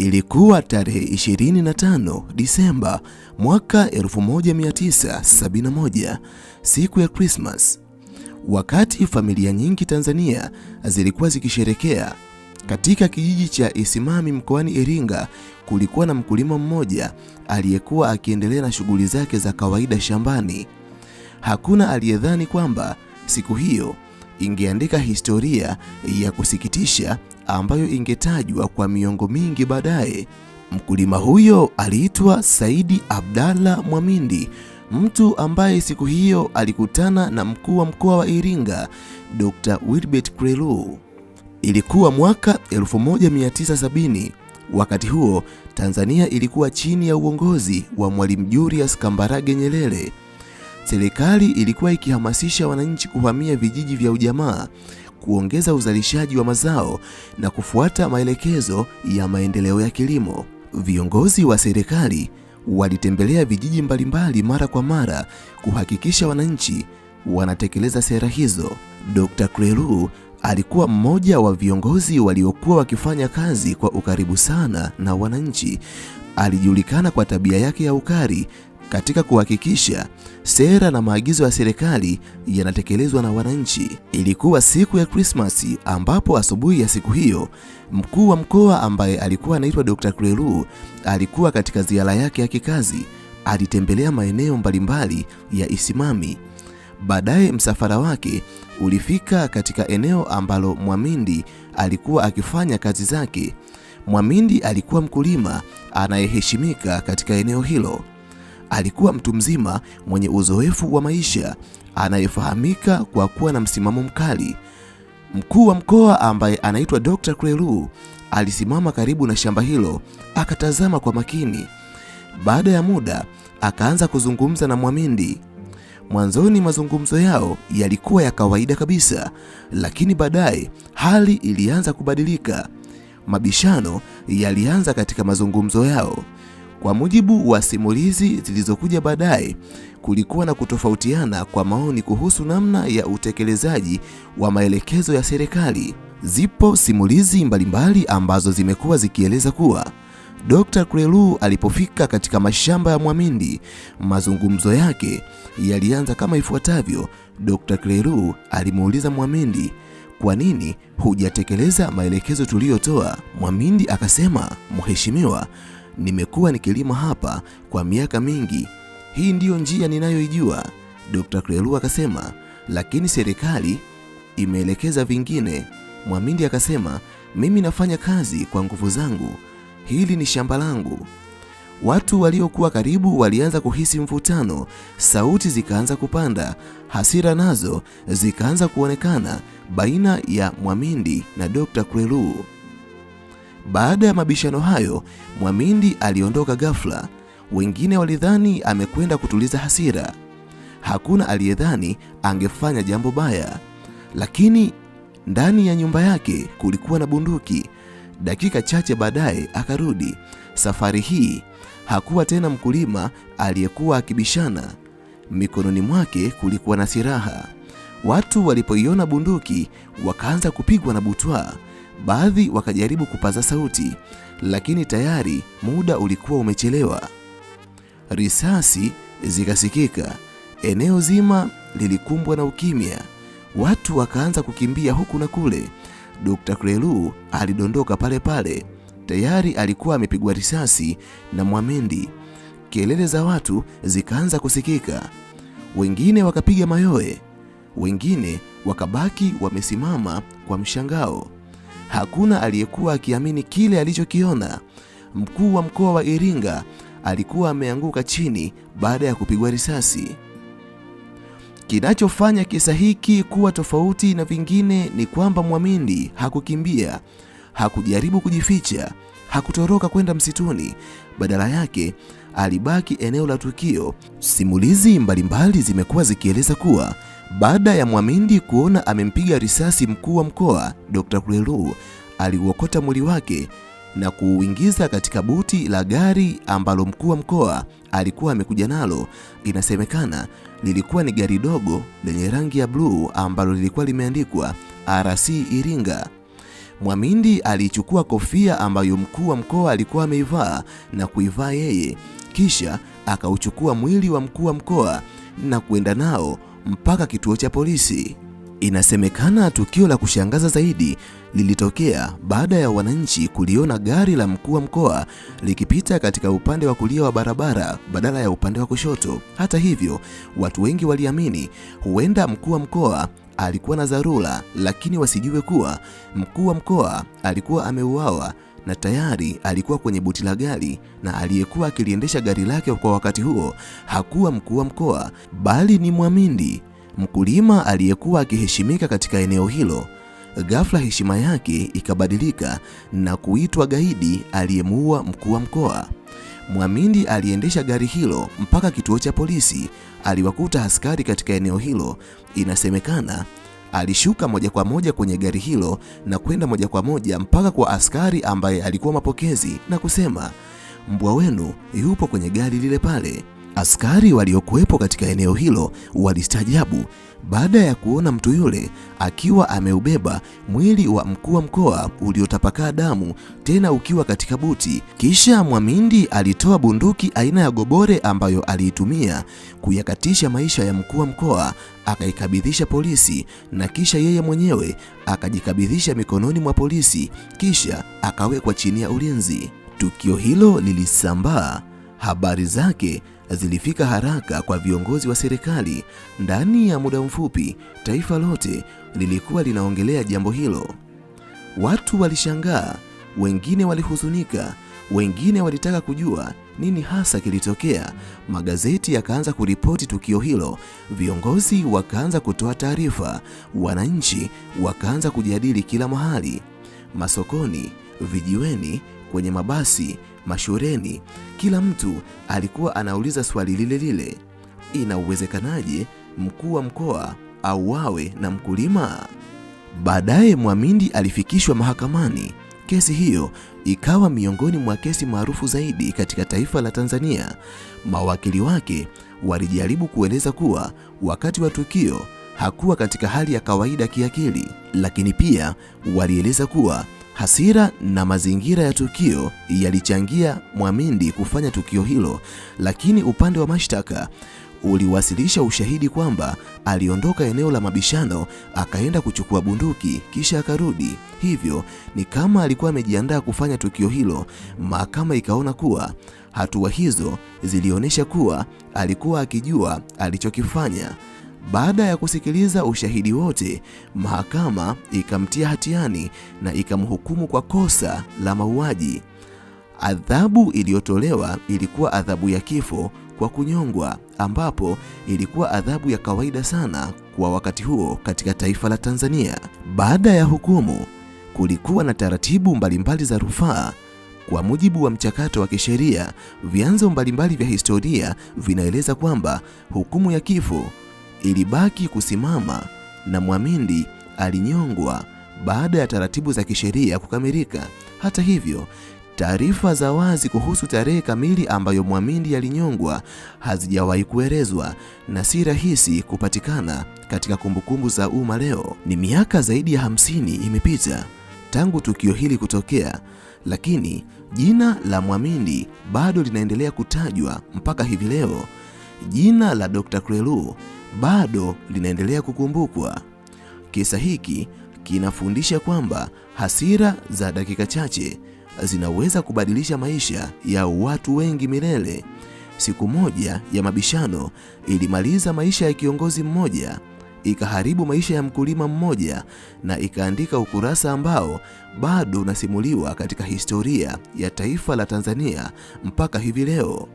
Ilikuwa tarehe 25 Disemba mwaka 1971, siku ya Christmas. Wakati familia nyingi Tanzania zilikuwa zikisherekea, katika kijiji cha Isimami mkoani Iringa kulikuwa na mkulima mmoja aliyekuwa akiendelea na shughuli zake za kawaida shambani. Hakuna aliyedhani kwamba siku hiyo ingeandika historia ya kusikitisha ambayo ingetajwa kwa miongo mingi baadaye. Mkulima huyo aliitwa Saidi Abdalla Mwamindi, mtu ambaye siku hiyo alikutana na mkuu wa mkoa wa Iringa, Dr. Wilbert Krelu. Ilikuwa mwaka 1970. Wakati huo Tanzania ilikuwa chini ya uongozi wa Mwalimu Julius Kambarage Nyerere. Serikali ilikuwa ikihamasisha wananchi kuhamia vijiji vya ujamaa, kuongeza uzalishaji wa mazao na kufuata maelekezo ya maendeleo ya kilimo. Viongozi wa serikali walitembelea vijiji mbalimbali mara kwa mara kuhakikisha wananchi wanatekeleza sera hizo. Dr. Krelu alikuwa mmoja wa viongozi waliokuwa wakifanya kazi kwa ukaribu sana na wananchi. Alijulikana kwa tabia yake ya ukali katika kuhakikisha sera na maagizo ya serikali yanatekelezwa na wananchi. Ilikuwa siku ya Christmas ambapo asubuhi ya siku hiyo mkuu wa mkoa ambaye alikuwa anaitwa Dr. Krelu alikuwa katika ziara yake ya kikazi. Alitembelea maeneo mbalimbali ya Isimami. Baadaye msafara wake ulifika katika eneo ambalo Mwamindi alikuwa akifanya kazi zake. Mwamindi alikuwa mkulima anayeheshimika katika eneo hilo. Alikuwa mtu mzima mwenye uzoefu wa maisha, anayefahamika kwa kuwa na msimamo mkali. Mkuu wa mkoa ambaye anaitwa Dr. Krelu alisimama karibu na shamba hilo, akatazama kwa makini. Baada ya muda akaanza kuzungumza na Mwamindi. Mwanzoni mazungumzo yao yalikuwa ya kawaida kabisa, lakini baadaye hali ilianza kubadilika. Mabishano yalianza katika mazungumzo yao. Kwa mujibu wa simulizi zilizokuja baadaye, kulikuwa na kutofautiana kwa maoni kuhusu namna ya utekelezaji wa maelekezo ya serikali. Zipo simulizi mbalimbali ambazo zimekuwa zikieleza kuwa Dr. Krelu alipofika katika mashamba ya Mwamindi, mazungumzo yake yalianza kama ifuatavyo. Dr. Krelu alimuuliza Mwamindi, "Kwa nini hujatekeleza maelekezo tuliyotoa?" Mwamindi akasema, "Mheshimiwa, nimekuwa nikilima hapa kwa miaka mingi. Hii ndiyo njia ninayoijua." Dr. Krelu akasema, "Lakini serikali imeelekeza vingine." Mwamindi akasema, "Mimi nafanya kazi kwa nguvu zangu. Hili ni shamba langu." Watu waliokuwa karibu walianza kuhisi mvutano, sauti zikaanza kupanda, hasira nazo zikaanza kuonekana baina ya Mwamindi na Dr. Krelu. Baada ya mabishano hayo, Mwamindi aliondoka ghafla. Wengine walidhani amekwenda kutuliza hasira. Hakuna aliyedhani angefanya jambo baya, lakini ndani ya nyumba yake kulikuwa na bunduki. Dakika chache baadaye akarudi. Safari hii hakuwa tena mkulima aliyekuwa akibishana. Mikononi mwake kulikuwa na silaha. Watu walipoiona bunduki wakaanza kupigwa na butwaa. Baadhi wakajaribu kupaza sauti, lakini tayari muda ulikuwa umechelewa. Risasi zikasikika. Eneo zima lilikumbwa na ukimya. Watu wakaanza kukimbia huku na kule. Dr. Krelu alidondoka pale pale. Tayari alikuwa amepigwa risasi na Mwamindi. Kelele za watu zikaanza kusikika. Wengine wakapiga mayowe, wengine wakabaki wamesimama kwa mshangao. Hakuna aliyekuwa akiamini kile alichokiona. Mkuu wa mkoa wa Iringa alikuwa ameanguka chini baada ya kupigwa risasi. Kinachofanya kisa hiki kuwa tofauti na vingine ni kwamba Mwamindi hakukimbia, hakujaribu kujificha, hakutoroka kwenda msituni. Badala yake alibaki eneo la tukio. Simulizi mbalimbali zimekuwa zikieleza kuwa baada ya Mwamindi kuona amempiga risasi mkuu wa mkoa, Dr. Krelu aliuokota mwili wake na kuuingiza katika buti la gari ambalo mkuu wa mkoa alikuwa amekuja nalo. Inasemekana lilikuwa ni gari dogo lenye rangi ya bluu ambalo lilikuwa limeandikwa RC Iringa. Mwamindi alichukua kofia ambayo mkuu wa mkoa alikuwa ameivaa na kuivaa yeye, kisha akauchukua mwili wa mkuu wa mkoa na kwenda nao mpaka kituo cha polisi. Inasemekana tukio la kushangaza zaidi lilitokea baada ya wananchi kuliona gari la mkuu wa mkoa likipita katika upande wa kulia wa barabara badala ya upande wa kushoto. Hata hivyo, watu wengi waliamini huenda mkuu wa mkoa alikuwa na dharura, lakini wasijue kuwa mkuu wa mkoa alikuwa ameuawa na tayari alikuwa kwenye buti la gari, na aliyekuwa akiliendesha gari lake kwa wakati huo hakuwa mkuu wa mkoa bali ni Mwamindi, mkulima aliyekuwa akiheshimika katika eneo hilo. Ghafla heshima yake ikabadilika na kuitwa gaidi aliyemuua mkuu wa mkoa. Mwamindi aliendesha gari hilo mpaka kituo cha polisi. Aliwakuta askari katika eneo hilo. Inasemekana alishuka moja kwa moja kwenye gari hilo na kwenda moja kwa moja mpaka kwa askari ambaye alikuwa mapokezi na kusema, mbwa wenu yupo kwenye gari lile pale. Askari waliokuwepo katika eneo hilo walistaajabu baada ya kuona mtu yule akiwa ameubeba mwili wa mkuu wa mkoa uliotapakaa damu, tena ukiwa katika buti. Kisha Mwamindi alitoa bunduki aina ya gobore ambayo aliitumia kuyakatisha maisha ya mkuu wa mkoa, akaikabidhisha polisi, na kisha yeye mwenyewe akajikabidhisha mikononi mwa polisi, kisha akawekwa chini ya ulinzi. Tukio hilo lilisambaa. Habari zake zilifika haraka kwa viongozi wa serikali. Ndani ya muda mfupi, taifa lote lilikuwa linaongelea jambo hilo. Watu walishangaa, wengine walihuzunika, wengine walitaka kujua nini hasa kilitokea. Magazeti yakaanza kuripoti tukio hilo, viongozi wakaanza kutoa taarifa, wananchi wakaanza kujadili kila mahali, masokoni, vijiweni, kwenye mabasi, mashuleni. Kila mtu alikuwa anauliza swali lile lile, ina uwezekanaje mkuu wa mkoa auawe na mkulima? Baadaye Mwamindi alifikishwa mahakamani. Kesi hiyo ikawa miongoni mwa kesi maarufu zaidi katika taifa la Tanzania. Mawakili wake walijaribu kueleza kuwa wakati wa tukio hakuwa katika hali ya kawaida kiakili, lakini pia walieleza kuwa hasira na mazingira ya tukio yalichangia Mwamindi kufanya tukio hilo, lakini upande wa mashtaka uliwasilisha ushahidi kwamba aliondoka eneo la mabishano akaenda kuchukua bunduki kisha akarudi. Hivyo ni kama alikuwa amejiandaa kufanya tukio hilo. Mahakama ikaona kuwa hatua hizo zilionyesha kuwa alikuwa akijua alichokifanya. Baada ya kusikiliza ushahidi wote, mahakama ikamtia hatiani na ikamhukumu kwa kosa la mauaji. Adhabu iliyotolewa ilikuwa adhabu ya kifo kwa kunyongwa, ambapo ilikuwa adhabu ya kawaida sana kwa wakati huo katika taifa la Tanzania. Baada ya hukumu, kulikuwa na taratibu mbalimbali za rufaa. Kwa mujibu wa mchakato wa kisheria, vyanzo mbalimbali vya historia vinaeleza kwamba hukumu ya kifo ilibaki kusimama na Mwamindi alinyongwa baada ya taratibu za kisheria kukamilika. Hata hivyo, taarifa za wazi kuhusu tarehe kamili ambayo Mwamindi alinyongwa hazijawahi kuelezwa na si rahisi kupatikana katika kumbukumbu za umma. Leo ni miaka zaidi ya 50 imepita tangu tukio hili kutokea, lakini jina la Mwamindi bado linaendelea kutajwa mpaka hivi leo. Jina la Dr. Krelu bado linaendelea kukumbukwa. Kisa hiki kinafundisha kwamba hasira za dakika chache zinaweza kubadilisha maisha ya watu wengi milele. Siku moja ya mabishano ilimaliza maisha ya kiongozi mmoja, ikaharibu maisha ya mkulima mmoja, na ikaandika ukurasa ambao bado unasimuliwa katika historia ya taifa la Tanzania mpaka hivi leo.